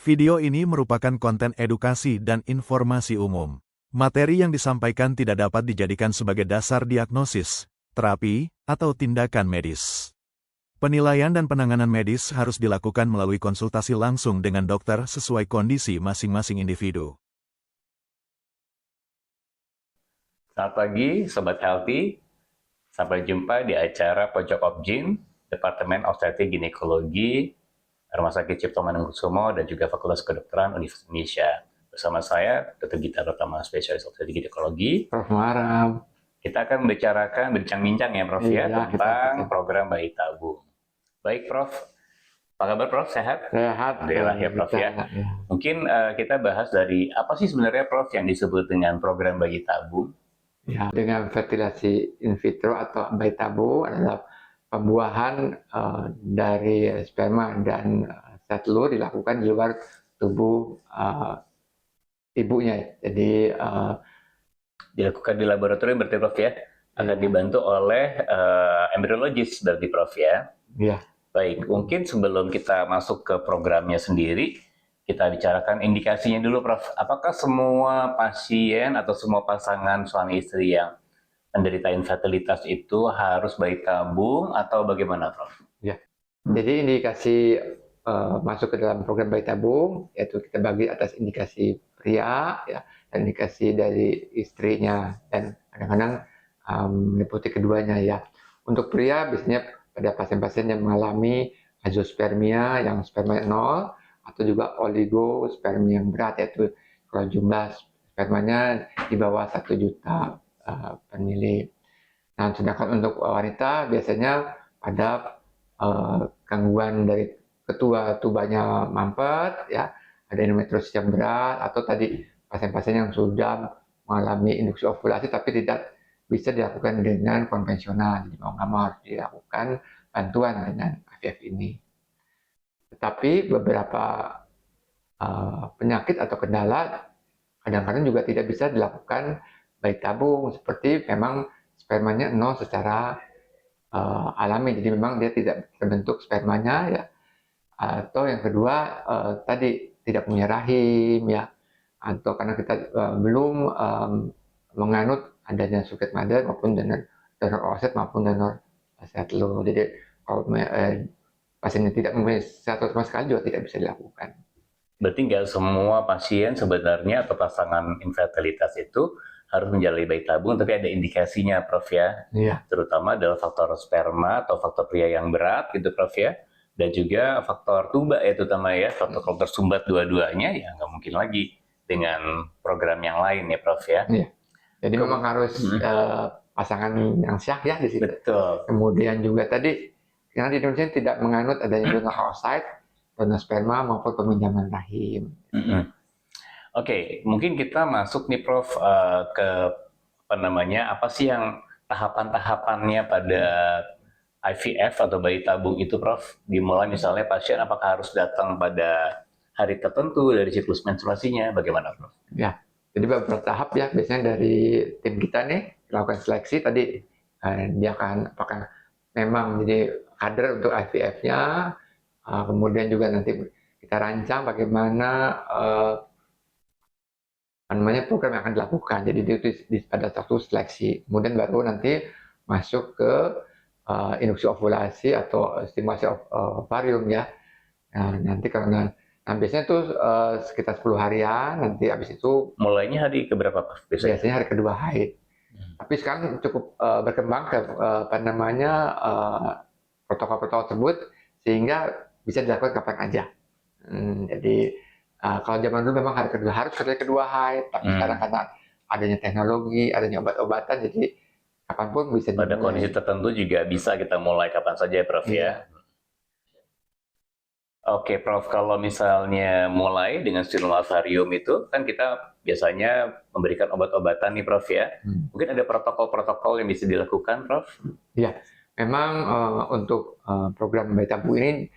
Video ini merupakan konten edukasi dan informasi umum. Materi yang disampaikan tidak dapat dijadikan sebagai dasar diagnosis, terapi, atau tindakan medis. Penilaian dan penanganan medis harus dilakukan melalui konsultasi langsung dengan dokter sesuai kondisi masing-masing individu. Selamat pagi, Sobat Healthy. Sampai jumpa di acara Pojok Obgyn, Departemen Obstetrik Ginekologi, Rumah Sakit Cipto Mangunkusumo, dan juga Fakultas Kedokteran Universitas Indonesia. Bersama saya, Dr. Gita Pratama, spesialis obstetrik ginekologi. Prof. Muharam. Kita akan bincang-bincang ya, Prof, ya, tentang program bayi tabung. Baik, Prof. Apa kabar, Prof? Sehat? Sehat. Alhamdulillah ya, Prof, ya. Mungkin kita bahas dari apa sih sebenarnya, Prof, yang disebut dengan program bayi tabung? Ya, dengan fertilasi in vitro atau bayi tabung adalah pembuahan dari sperma dan sel telur dilakukan di luar tubuh ibunya. Jadi dilakukan di laboratorium berarti, Prof, ya? Akan dibantu oleh embriologis berarti, Prof, ya? Iya. Baik, mungkin sebelum kita masuk ke programnya sendiri, kita bicarakan indikasinya dulu, Prof. Apakah semua pasien atau semua pasangan suami istri yang menderita infertilitas itu harus bayi tabung atau bagaimana, Prof? Ya, jadi indikasi masuk ke dalam program bayi tabung, yaitu kita bagi atas indikasi pria, ya, dan indikasi dari istrinya, dan kadang-kadang meliputi keduanya ya. Untuk pria biasanya pada pasien-pasien yang mengalami azoospermia yang sperma 0, atau juga oligospermia yang berat, yaitu kalau jumlah spermanya di bawah 1 juta per mili. Nah, sedangkan untuk wanita biasanya ada gangguan dari ketua tubanya mampet, ya, ada endometriosis yang berat, atau tadi pasien-pasien yang sudah mengalami induksi ovulasi tapi tidak bisa dilakukan dengan konvensional, jadi mau nggak mau harus dilakukan bantuan dengan IVF ini. Tetapi beberapa penyakit atau kendala kadang-kadang juga tidak bisa dilakukan bayi tabung, seperti memang spermanya 0 secara alami, jadi memang dia tidak terbentuk spermanya, ya. Atau yang kedua tadi tidak punya rahim, ya, atau karena kita belum menganut adanya surrogate mother maupun donor oocyte maupun donor sel telur. Jadi kalau pasiennya tidak mempunyai sel telur sama sekali juga tidak bisa dilakukan. Berarti nggak semua pasien sebenarnya atau pasangan infertilitas itu harus menjalani bayi tabung, tapi ada indikasinya, Prof, ya? Iya. Terutama adalah faktor sperma atau faktor pria yang berat, gitu, Prof, ya? Dan juga faktor tuba, ya, terutama ya, faktor kalau tersumbat dua-duanya, ya nggak mungkin lagi dengan program yang lain, ya, Prof, ya? Iya. Jadi memang harus pasangan yang syah, ya, di situ. Betul. Kemudian juga tadi, karena di Indonesia tidak menganut adanya donor oocyte, donor sperma maupun peminjaman rahim. Oke, mungkin kita masuk nih, Prof, ke apa sih yang tahapan-tahapannya pada IVF atau bayi tabung itu, Prof? Dimulai misalnya pasien apakah harus datang pada hari tertentu dari siklus menstruasinya, bagaimana, Prof? Ya, jadi beberapa tahap ya, biasanya dari tim kita nih melakukan seleksi tadi, dia akan apakah memang jadi kader untuk IVF-nya, kemudian juga nanti kita rancang bagaimana program yang akan dilakukan. Jadi pada waktu seleksi, kemudian baru nanti masuk ke induksi ovulasi atau stimulasi ovarium, ya. Nah, nanti karena biasanya itu sekitar 10 harian, nanti habis itu mulainya hari keberapa, Prof? Biasanya hari kedua haid. Tapi sekarang cukup berkembang ke protokol-protokol tersebut sehingga bisa dilakukan kapan aja. Jadi kalau zaman dulu memang hari kedua haid, tapi sekarang karena adanya teknologi, adanya obat-obatan, jadi kapanpun bisa dimulai. Pada kondisi tertentu juga bisa kita mulai kapan saja, Prof, ya. Oke, Prof, kalau misalnya mulai dengan stimulus ovarium itu, kan kita biasanya memberikan obat-obatan nih, Prof, ya. Mungkin ada protokol-protokol yang bisa dilakukan, Prof? Iya, memang untuk program bayi tabung ini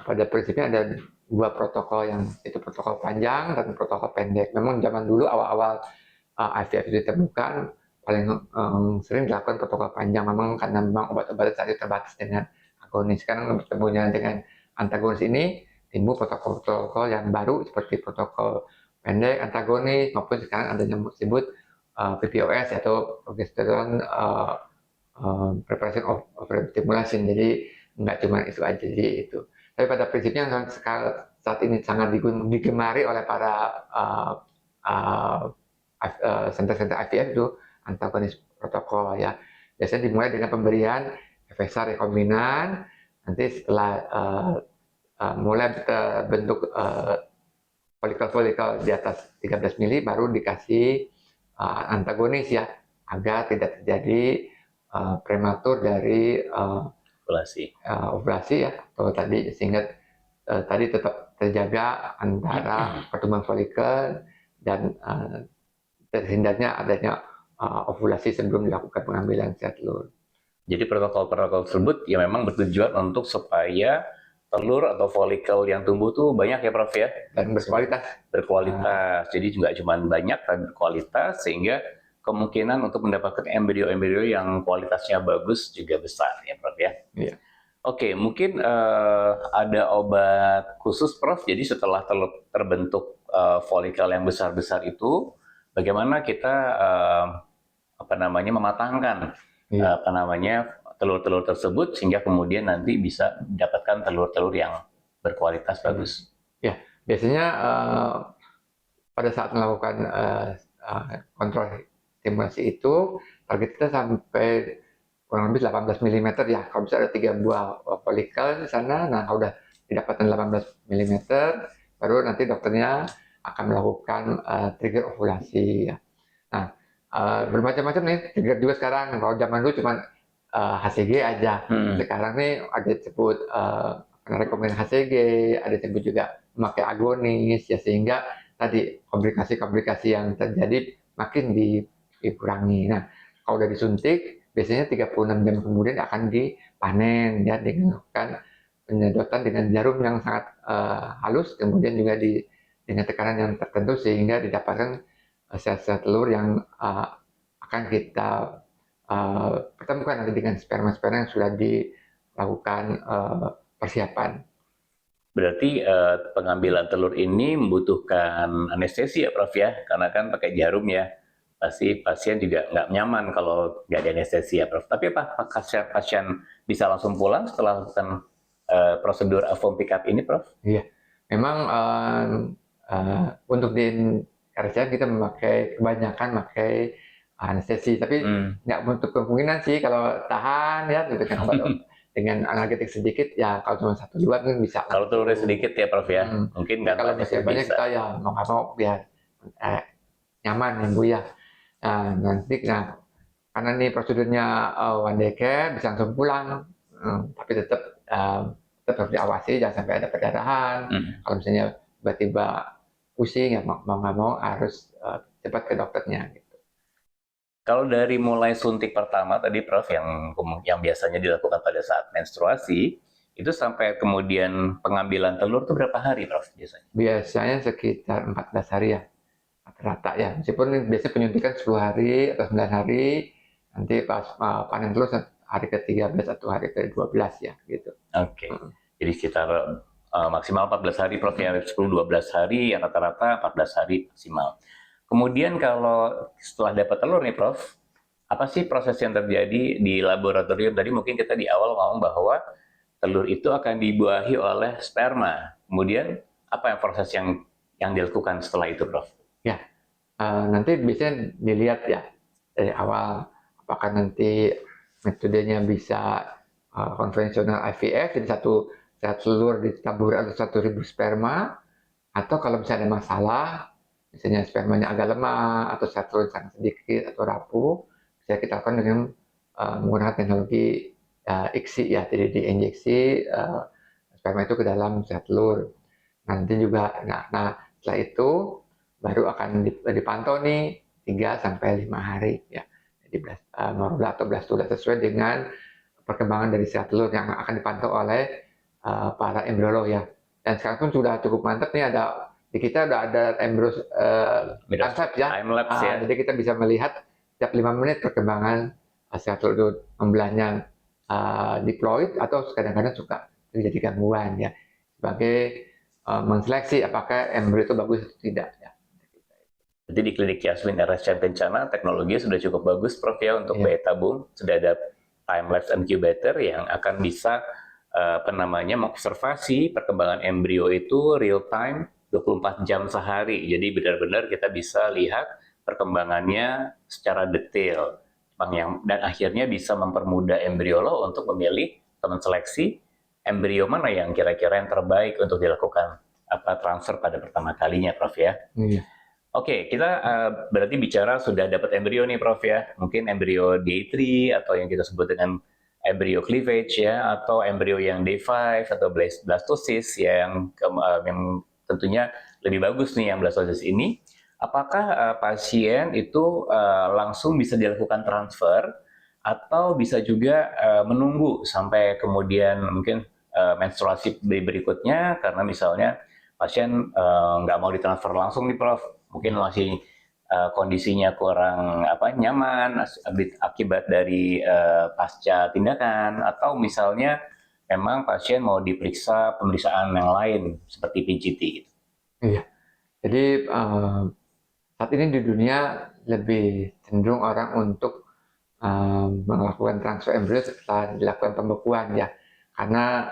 pada prinsipnya ada 2 protokol, yang itu protokol panjang dan protokol pendek. Memang zaman dulu awal-awal IVF itu ditemukan, paling sering dilakukan protokol panjang, memang karena memang obat-obatan saat itu terbatas dengan agonis. Sekarang bertemunya dengan antagonis ini, timbul protokol-protokol yang baru seperti protokol pendek, antagonis, maupun sekarang ada yang disebut PPOS atau progesterone preparation of stimulation. Jadi nggak cuma itu aja, jadi itu. Tapi pada prinsipnya yang saat ini sangat digemari oleh para center-center IVF itu antagonis protokol ya. Biasanya dimulai dengan pemberian FSH rekombinan, nanti setelah mulai terbentuk folikel-folikel di atas 13 mili baru dikasih antagonis ya, agar tidak terjadi prematur dari ovulasi ya, atau tadi sehingga tadi tetap terjaga antara pertumbuhan folikel dan terhindarnya adanya ovulasi sebelum dilakukan pengambilan sel telur. Jadi protokol-protokol tersebut ya memang bertujuan untuk supaya telur atau folikel yang tumbuh tuh banyak ya Prof ya? Dan berkualitas. Berkualitas. Jadi juga cuma banyak tapi berkualitas, sehingga kemungkinan untuk mendapatkan embrio-embrio yang kualitasnya bagus juga besar ya Prof ya? Iya. Oke, mungkin ada obat khusus Prof. Jadi setelah terbentuk folikel yang besar-besar itu, bagaimana kita mematangkan telur-telur tersebut sehingga kemudian nanti bisa mendapatkan telur-telur yang berkualitas bagus. Ya, biasanya pada saat melakukan kontrol stimulasi itu target kita sampai kurang lebih 18 mm ya. Kalau bisa ada 3 buah folikel di sana, nah kalau udah didapatkan 18 mm, baru nanti dokternya akan melakukan trigger ovulasi ya. Nah, bermacam-macam nih trigger juga sekarang. Kalau zaman dulu cuma HCG aja. Sekarang nih ada disebut rekomend HCG, ada disebut juga memakai agonis ya, sehingga tadi komplikasi-komplikasi yang terjadi makin dikurangi. Nah, kalau udah disuntik biasanya 36 jam kemudian akan dipanen ya, dengan penyedotan dengan jarum yang sangat halus, kemudian juga dengan tekanan yang tertentu sehingga didapatkan sel-sel telur yang akan kita pertemukan nanti dengan sperma-sperma yang sudah dilakukan persiapan. Berarti pengambilan telur ini membutuhkan anestesi ya Prof ya, karena kan pakai jarum ya. Pasti pasien juga nggak nyaman kalau nggak ada anestesi ya Prof. Tapi apakah pasien bisa langsung pulang setelah melakukan prosedur Avum Pick-up ini Prof? Iya, memang untuk di RCM kita kebanyakan memakai anestesi, tapi nggak menutup kemungkinan sih kalau tahan ya dengan obat dengan analgetik sedikit ya, kalau cuma 1-2 mungkin bisa. Kalau telurnya sedikit ya Prof ya, mungkin nggak. Kalau misalnya banyak kita ya mau nggak mau biar nyaman ya Bu ya. Nanti karena ini prosedurnya one day care bisa langsung pulang, tapi tetap harus diawasi jangan sampai ada perdarahan. Kalau misalnya tiba-tiba pusing ya mau nggak mau harus cepat ke dokternya gitu. Kalau dari mulai suntik pertama tadi Prof yang biasanya dilakukan pada saat menstruasi itu sampai kemudian pengambilan telur itu berapa hari Prof biasanya? Biasanya sekitar 14 hari ya. Rata ya, meskipun biasanya penyuntikan 10 hari atau 9 hari, nanti pas panen telur hari ke-13 atau hari ke-12 ya gitu. Oke. Jadi sekitar maksimal 14 hari Prof ya, 10-12 hari, yang rata-rata 14 hari maksimal. Kemudian kalau setelah dapat telur nih Prof, apa sih proses yang terjadi di laboratorium? Tadi mungkin kita di awal ngomong bahwa telur itu akan dibuahi oleh sperma. Kemudian apa yang proses yang dilakukan setelah itu Prof? Ya, nanti biasanya dilihat ya dari awal apakah nanti metodenya bisa konvensional IVF, jadi satu sel telur ditabur atau 1.000 sperma, atau kalau misalnya ada masalah, misalnya spermanya agak lemah atau sel telur sangat sedikit atau rapuh, bisa kita lakukan dengan menggunakan teknologi ICSI ya, jadi diinjeksi sperma itu ke dalam sel telur. Nanti juga, nah setelah itu baru akan dipantau nih 3-5 hari ya, jadi atau blastula sesuai dengan perkembangan dari sel telur yang akan dipantau oleh para embriolog ya. Dan sekarang pun sudah cukup mantap nih, di kita udah ada embrio time-lapse ya. Jadi kita bisa melihat setiap 5 menit perkembangan sel telur membelahnya diploid atau kadang-kadang suka terjadi gangguan ya. Sebagai menseleksi apakah embrio itu bagus atau tidak ya. Jadi di klinik Yasmin RSCM Kencana teknologinya sudah cukup bagus Prof ya untuk bayi tabung. Sudah ada time lapse incubator yang akan bisa mengobservasi perkembangan embrio itu real time 24 jam sehari. Jadi benar-benar kita bisa lihat perkembangannya secara detail. Dan akhirnya bisa mempermudah embriolog untuk memilih teman seleksi embrio mana yang kira-kira yang terbaik untuk dilakukan transfer pada pertama kalinya Prof ya. Oke, kita berarti bicara sudah dapat embrio nih Prof ya. Mungkin embrio day 3 atau yang kita sebut dengan embrio cleavage ya, atau embrio yang day 5 atau blastosis ya, yang tentunya lebih bagus nih yang blastosis ini. Apakah pasien itu langsung bisa dilakukan transfer atau bisa juga menunggu sampai kemudian mungkin menstruasi berikutnya karena misalnya pasien nggak mau ditransfer langsung nih Prof, mungkin masih kondisinya kurang nyaman akibat dari pasca tindakan, atau misalnya memang pasien mau diperiksa pemeriksaan yang lain seperti PGT gitu. Iya, jadi saat ini di dunia lebih cenderung orang untuk melakukan transfer embrio setelah dilakukan pembekuan ya, karena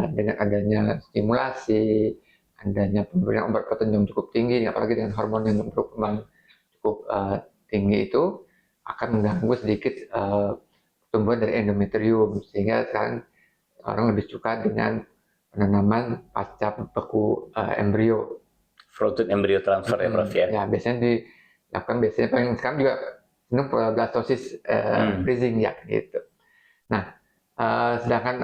dengan adanya stimulasi, adanya pemberian obat protein yang cukup tinggi, apalagi dengan hormon yang berkembang cukup tinggi itu akan mengganggu sedikit pertumbuhan dari endometrium, sehingga sekarang orang lebih suka dengan penanaman pasca beku embrio. Frozen embryo transfer ya Prof ya? Ya, biasanya dilakukan paling sekarang juga senang blastosis freezing ya gitu. Nah, sedangkan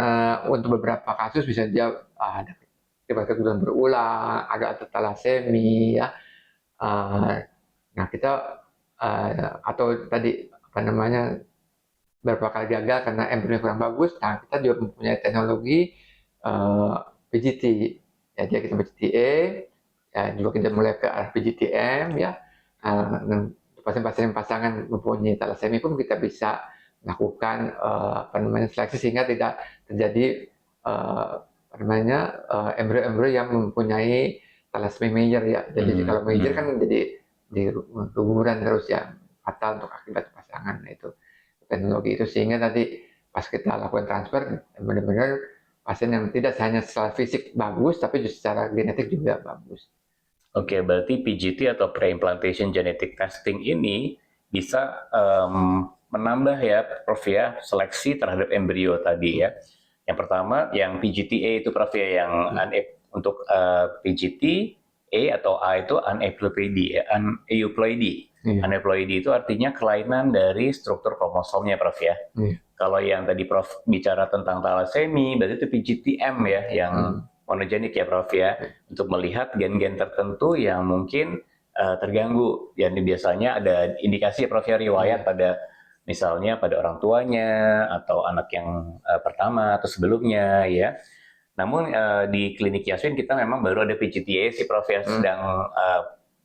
untuk beberapa kasus bisa dia ada keguguran berulang, ada thalassemia ya. Nah, kita atau tadi beberapa kali gagal karena embryo kurang bagus. Nah, kita juga mempunyai teknologi PGT ya, dia kita PGT-A ya, juga kita mulai ke arah PGT-M ya. Pasien-pasien pasangan mempunyai thalassemia pun kita bisa melakukan seleksi sehingga tidak terjadi embrio-embrio yang mempunyai thalassemia major ya. Jadi kalau major kan jadi keguguran terus ya, fatal untuk akibat pasangan. Nah, itu teknologi itu, sehingga nanti pas kita lakukan transfer benar-benar pasien yang tidak hanya secara fisik bagus tapi juga secara genetik juga bagus. Oke, berarti PGT atau pre-implantation genetic testing ini bisa menambah ya Prof ya seleksi terhadap embrio tadi ya. Yang pertama yang PGT-A itu Prof ya, yang untuk PGT-A atau A itu aneuploidy ya, aneuploidy. Aneuploidy itu artinya kelainan dari struktur kromosomnya Prof ya. Kalau yang tadi Prof bicara tentang thalassemia, berarti itu PGT-M ya, yang monogenik ya Prof ya, untuk melihat gen-gen tertentu yang mungkin terganggu. Yang biasanya ada indikasi ya Prof ya, riwayat pada misalnya pada orang tuanya atau anak yang pertama atau sebelumnya ya. Namun di klinik Yasmin kita memang baru ada PGT-A si Prof ya, sedang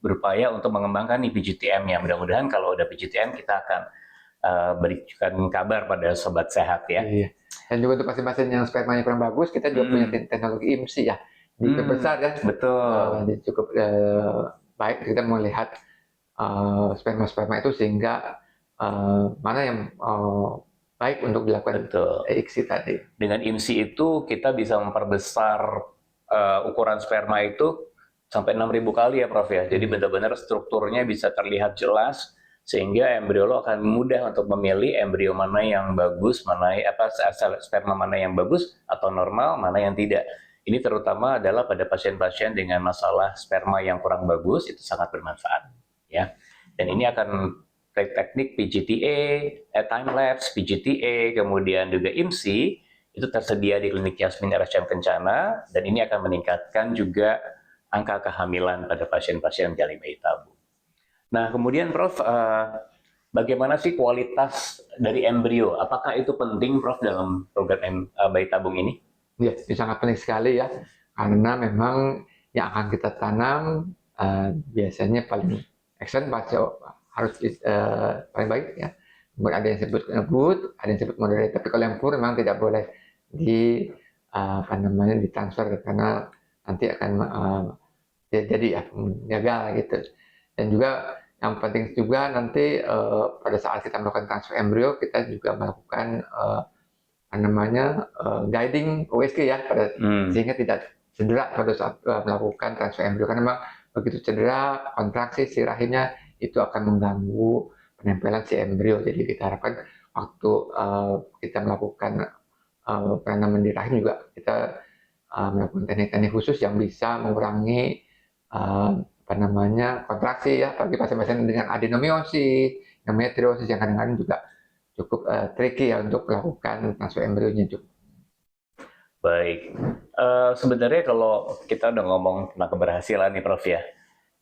berupaya untuk mengembangkan nih PGT-M ya. Mudah-mudahan kalau udah PGT-M kita akan berikan kabar pada sobat sehat ya. Iya. Dan juga untuk pasien-pasien yang spermanya kurang bagus, kita juga punya teknologi IMSI ya, diperbesar ya. Betul. Cukup baik kita melihat sperma-sperma itu sehingga mana yang baik untuk dilakukan ICSI tadi. Dengan IMSI itu kita bisa memperbesar ukuran sperma itu sampai 6.000 kali ya Prof ya. Jadi benar-benar strukturnya bisa terlihat jelas, sehingga embriolog akan mudah untuk memilih embrio mana yang bagus, sperma mana yang bagus atau normal, mana yang tidak. Ini terutama adalah pada pasien-pasien dengan masalah sperma yang kurang bagus, itu sangat bermanfaat ya. Dan ini akan teknik PGT-A, time lapse, PGT-A, kemudian juga IMSI itu tersedia di klinik Yasmin RSCM Kencana, dan ini akan meningkatkan juga angka kehamilan pada pasien-pasien menjalani bayi tabung. Nah, kemudian Prof, bagaimana sih kualitas dari embrio? Apakah itu penting Prof dalam program bayi tabung ini? Ya, ini sangat penting sekali ya, karena memang yang akan kita tanam biasanya paling excellent harus paling baik ya. Kemudian ada yang disebut good, ada yang disebut moderate. Tapi kalau yang poor memang tidak boleh ditransfer karena nanti akan jadi ya gagal gitu. Dan juga yang penting juga nanti pada saat kita melakukan transfer embrio, kita juga melakukan guiding USG ya, sehingga tidak cedera pada saat melakukan transfer embrio, karena memang begitu cedera, kontraksi si rahimnya itu akan mengganggu penempelan si embrio. Jadi kita harapkan waktu kita melakukan penanaman di rahim juga kita melakukan teknik-teknik khusus yang bisa mengurangi kontraksi ya, bagi pasien-pasien dengan adenomiosis, endometriosis yang kadang-kadang juga cukup tricky ya untuk melakukan transfer embrionya juga. Baik, sebenarnya kalau kita udah ngomong tentang keberhasilan nih Prof ya,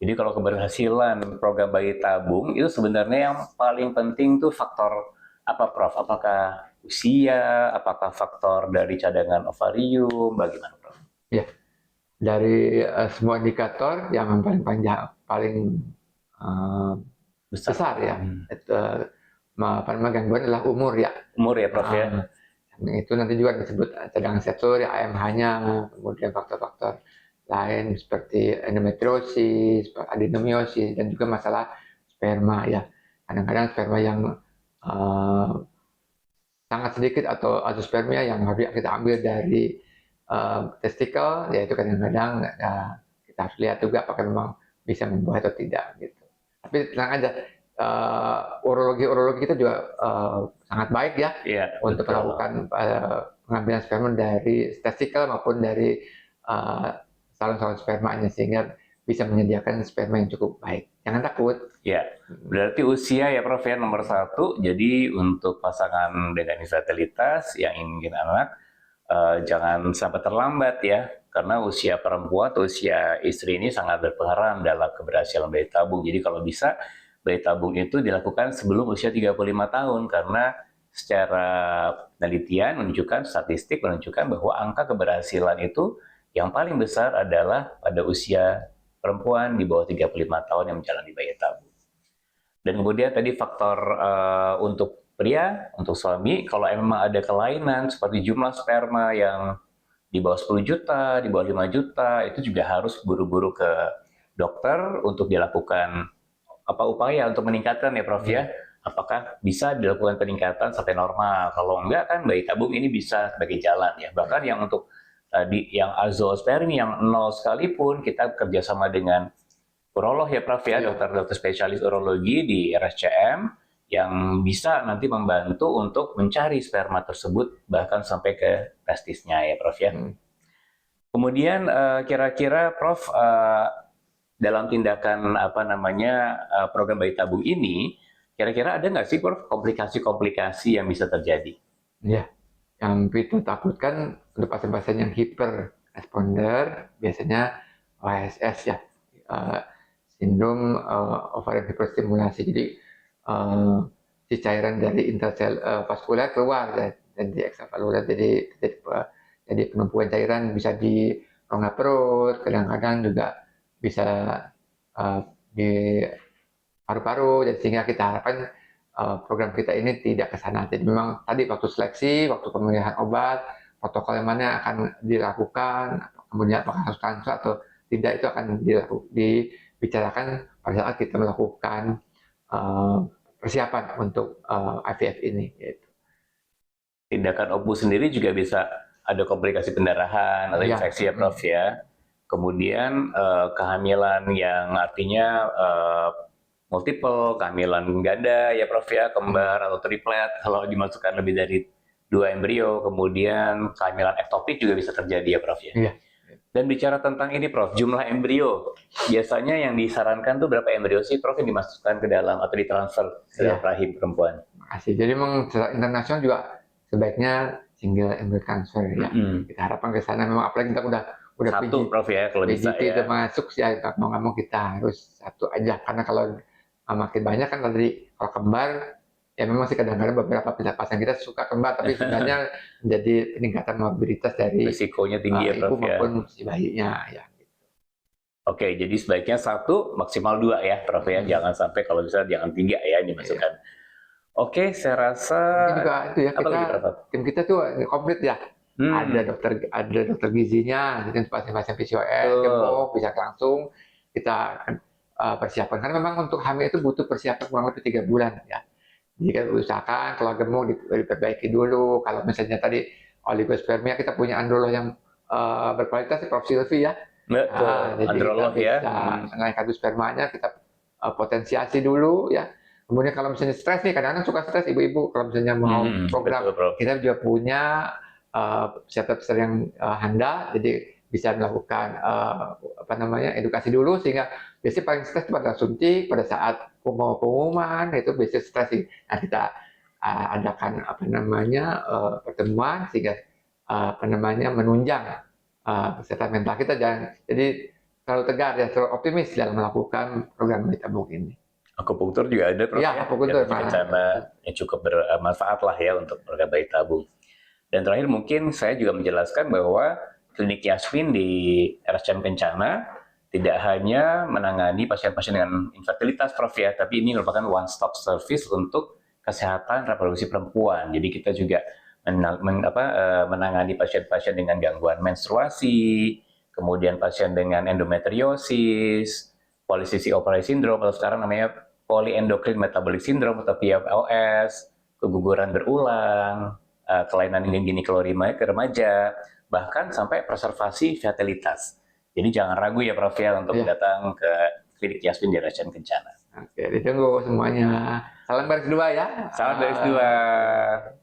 jadi kalau keberhasilan program bayi tabung itu sebenarnya yang paling penting tuh faktor apa Prof? Apakah usia, apakah faktor dari cadangan ovarium, bagaimana Prof? Ya, dari semua indikator yang paling besar ya, gangguan adalah umur ya. Umur ya Prof ya. Itu nanti juga disebut cadangan sektor, AMH-nya, kemudian faktor-faktor lain seperti endometriosis, adenomiosis, dan juga masalah sperma ya. Kadang-kadang sperma yang sangat sedikit atau azoospermia yang harus kita ambil dari testikel, yaitu kadang-kadang kita harus lihat juga apakah memang bisa membuah atau tidak gitu. Tapi tenang aja, urologi kita juga sangat baik ya, untuk melakukan pengambilan sperma dari testikel maupun dari salon-salon spermanya, sehingga bisa menyediakan sperma yang cukup baik. Jangan takut. Ya, berarti usia ya Prof ya nomor 1. Jadi untuk pasangan dengan infertilitas yang ingin anak, jangan sampai terlambat ya, karena usia perempuan atau usia istri ini sangat berperan dalam keberhasilan bayi tabung. Jadi kalau bisa bayi tabung itu dilakukan sebelum usia 35 tahun, karena secara penelitian menunjukkan, statistik menunjukkan bahwa angka keberhasilan itu yang paling besar adalah pada usia perempuan di bawah 35 tahun yang menjalani bayi tabung. Dan kemudian tadi faktor untuk pria, untuk suami, kalau memang ada kelainan seperti jumlah sperma yang di bawah 10 juta, di bawah 5 juta, itu juga harus buru-buru ke dokter untuk dilakukan upaya untuk meningkatkan ya Prof ya. Apakah bisa dilakukan peningkatan sampai normal? Kalau enggak kan bayi tabung ini bisa sebagai jalan ya. Bahkan yang untuk tadi yang azoospermi yang 0 sekalipun, kita kerjasama dengan urolog ya Prof ya, dokter-dokter spesialis urologi di RSCM yang bisa nanti membantu untuk mencari sperma tersebut bahkan sampai ke testisnya ya Prof ya. Kemudian kira-kira Prof dalam tindakan program bayi tabung ini, kira-kira ada nggak sih Prof komplikasi-komplikasi yang bisa terjadi? Ya, yang kita takutkan untuk pasien-pasien yang hiperresponder biasanya OSS ya, sindrom ovarian hiperstimulasi. Jadi si cairan dari intersel vaskuler keluar dan di ekstravalular, jadi penumpukan cairan bisa di rongga perut, kadang-kadang juga bisa di paru-paru, dan sehingga kita harapkan program kita ini tidak ke sana. Jadi memang tadi waktu seleksi, waktu pemilihan obat, protokol yang mana akan dilakukan, kemudian apakah harus transfer atau tidak, itu akan dibicarakan pada saat kita melakukan persiapan untuk IVF ini. Gitu. Tindakan OPU sendiri juga bisa ada komplikasi pendarahan atau infeksi ya Prof ya. Kemudian kehamilan yang artinya multiple, kehamilan ganda ya Prof ya, kembar atau triplet kalau dimasukkan lebih dari 2 embrio. Kemudian kehamilan ektopik juga bisa terjadi ya Prof ya. Iya. Dan bicara tentang ini Prof, jumlah embrio, biasanya yang disarankan tuh berapa embrio sih Prof yang dimasukkan ke dalam atau ditransfer ke dalam rahim perempuan? Makasih. Jadi memang secara internasional juga sebaiknya single embryo transfer ya. Kita harapkan ke sana, memang apalagi kita udah satu Prof ya kalau bisa ya. Itu masuk sih, mau nggak mau kita harus satu aja, karena kalau makin banyak kan tadi kalau kembar ya memang sih kadang-kadang beberapa pasien kita suka kembar, tapi sebenarnya menjadi peningkatan morbiditas dari risikonya tinggi ya Prof ibu maupun si bayinya ya. Oke, jadi sebaiknya 1 maksimal 2 ya Prof ya, jangan sampai kalau bisa jangan 3 ya dimasukkan. Oke, saya rasa ini juga itu ya, tim kita tuh komplit ya. ada dokter gizinya, jadi untuk pasien-pasien PCOS, gemuk bisa langsung kita persiapkan. Karena memang untuk hamil itu butuh persiapan kurang lebih 3 bulan ya. Jadi kan usahakan kalau gemuk diperbaiki dulu. Kalau misalnya tadi oligospermia, kita punya androlog yang berkualitas, Prof. Silvi ya. Betul, Jadi androlog kita ya. bisa naikkan spermanya, kita potensiasi dulu ya. Kemudian kalau misalnya stres nih, kadang-kadang suka stres ibu-ibu, kalau misalnya mau program, betul, Prof. kita juga punya psikiater yang handal, jadi bisa melakukan edukasi dulu, sehingga biasanya paling stres pada suntik, pada saat pengumuman itu biasanya stres sih. Nah, kita adakan pertemuan sehingga menunjang kesehatan mental kita, jadi selalu tegar ya, selalu optimis dalam melakukan program bayi tabung ini. Akupunktur juga ada, Prof. Ya, akupunktur yang cukup bermanfaat lah ya untuk program bayi tabung. Dan terakhir mungkin saya juga menjelaskan bahwa Klinik Yasmin di RSCM Kencana tidak hanya menangani pasien-pasien dengan infertilitas, Prof ya, tapi ini merupakan one stop service untuk kesehatan reproduksi perempuan. Jadi kita juga menangani pasien-pasien dengan gangguan menstruasi, kemudian pasien dengan endometriosis, polycystic ovary syndrome, atau sekarang namanya polyendocrine metabolic syndrome atau PFOS, keguguran berulang, kelainan ginekologi ke remaja, bahkan sampai preservasi fertilitas. Jadi jangan ragu ya Prof ya untuk datang ke Klinik Yasmin di RSCM Kencana. Oke, ditunggu semuanya. Salam baris 2 ya. Salam baris 2.